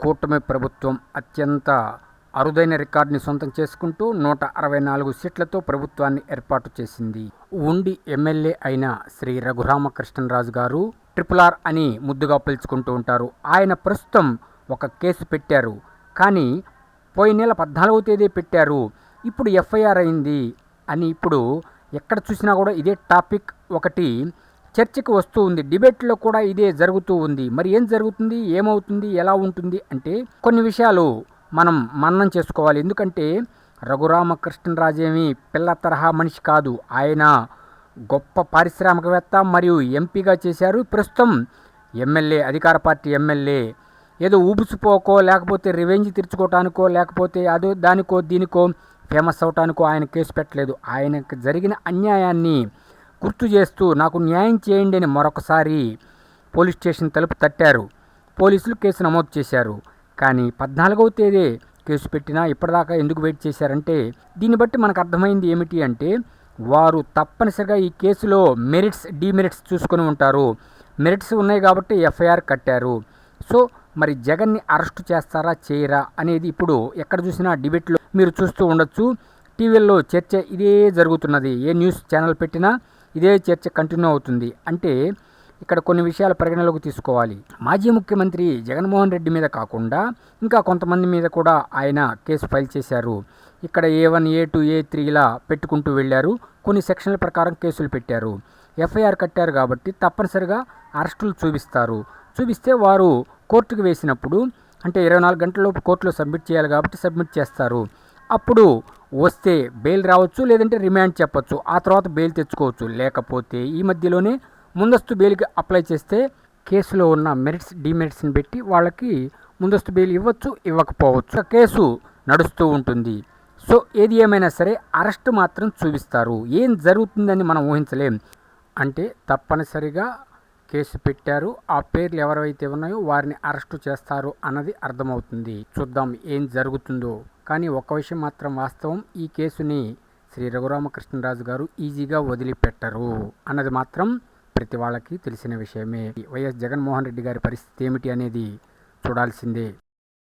కూటమి ప్రభుత్వం అత్యంత అరుదైన రికార్డుని సొంతం చేసుకుంటూ 164 సీట్లతో ప్రభుత్వాన్ని ఏర్పాటు చేసింది. ఉండి ఎమ్మెల్యే అయిన శ్రీ రఘురామకృష్ణరాజు గారు RRR అని ముద్దుగా పిలుచుకుంటూ ఉంటారు. ఆయన ప్రస్తుతం ఒక కేసు పెట్టారు. కానీ పోయిన నెల 14వ తేదీ పెట్టారు. ఇప్పుడు FIR అయింది అని ఇప్పుడు ఎక్కడ చూసినా కూడా ఇదే టాపిక్ ఒకటి చర్చకు వస్తూ ఉంది. డిబేట్లో కూడా ఇదే జరుగుతూ ఉంది. మరి ఏం జరుగుతుంది, ఏమవుతుంది, ఎలా ఉంటుంది అంటే కొన్ని విషయాలు మనం మననం చేసుకోవాలి. ఎందుకంటే రఘురామకృష్ణరాజు ఏమి పిల్ల తరహా మనిషి కాదు. ఆయన గొప్ప పారిశ్రామికవేత్త మరియు ఎంపీగా చేశారు. ప్రస్తుతం ఎమ్మెల్యే, అధికార పార్టీ ఎమ్మెల్యే. ఏదో ఊబుసిపోకో లేకపోతే రివెంజ్ తీర్చుకోవటానికో లేకపోతే అదో దానికో దీనికో ఫేమస్ అవటానికో ఆయన కేసు పెట్టలేదు. ఆయనకు జరిగిన అన్యాయాన్ని గుర్తు చేస్తూ నాకు న్యాయం చేయండి అని మరొకసారి పోలీస్ స్టేషన్ తలుపు తట్టారు. పోలీసులు కేసు నమోదు చేశారు. కానీ 14వ తేదీ కేసు పెట్టినా ఇప్పటిదాకా ఎందుకు వెయిట్ చేశారంటే దీన్ని బట్టి మనకు అర్థమైంది ఏమిటి అంటే వారు తప్పనిసరిగా ఈ కేసులో మెరిట్స్ డిమెరిట్స్ చూసుకొని ఉంటారు. మెరిట్స్ ఉన్నాయి కాబట్టి FIR కట్టారు. సో మరి జగన్ని అరెస్ట్ చేస్తారా చేయరా అనేది ఇప్పుడు ఎక్కడ చూసినా డిబేట్లో మీరు చూస్తూ ఉండొచ్చు. టీవీల్లో చర్చ ఇదే జరుగుతున్నది. ఏ న్యూస్ ఛానల్ పెట్టినా ఇదే చర్చ కంటిన్యూ అవుతుంది. అంటే ఇక్కడ కొన్ని విషయాలు పరిగణలోకి తీసుకోవాలి. మాజీ ముఖ్యమంత్రి జగన్మోహన్ రెడ్డి మీద కాకుండా ఇంకా కొంతమంది మీద కూడా ఆయన కేసు ఫైల్ చేశారు. ఇక్కడ A1, A2, A3 ఇలా పెట్టుకుంటూ వెళ్ళారు. కొన్ని సెక్షన్ల ప్రకారం కేసులు పెట్టారు. FIR కట్టారు కాబట్టి తప్పనిసరిగా అరెస్టులు చూపిస్తే వారు కోర్టుకు వేసినప్పుడు అంటే 24 గంటలలోపు కోర్టులో సబ్మిట్ చేయాలి కాబట్టి సబ్మిట్ చేస్తారు. అప్పుడు వస్తే బెయిల్ రావచ్చు, లేదంటే రిమాండ్ చెప్పచ్చు. ఆ తర్వాత బెయిల్ తెచ్చుకోవచ్చు. లేకపోతే ఈ మధ్యలోనే ముందస్తు బెయిల్కి అప్లై చేస్తే కేసులో ఉన్న మెరిట్స్ డిమెరిట్స్ని పెట్టి వాళ్ళకి ముందస్తు బెయిల్ ఇవ్వచ్చు, ఇవ్వకపోవచ్చు. కేసు నడుస్తూ ఉంటుంది. సో ఏది ఏమైనా సరే అరెస్ట్ మాత్రం చూపిస్తారు. ఏం జరుగుతుందని మనం ఊహించలేం. అంటే తప్పనిసరిగా కేసు పెట్టారు. ఆ పేర్లు ఎవరైతే ఉన్నాయో వారిని అరెస్టు చేస్తారు అన్నది అర్థమవుతుంది. చూద్దాం ఏం జరుగుతుందో. కానీ ఒక్క విషయం మాత్రం వాస్తవం, ఈ కేసుని శ్రీ రఘురామకృష్ణరాజు గారు ఈజీగా వదిలిపెట్టరు అన్నది మాత్రం ప్రతి వాళ్ళకి తెలిసిన విషయమే. వైఎస్ జగన్మోహన్ రెడ్డి గారి పరిస్థితి ఏమిటి అనేది చూడాల్సిందే.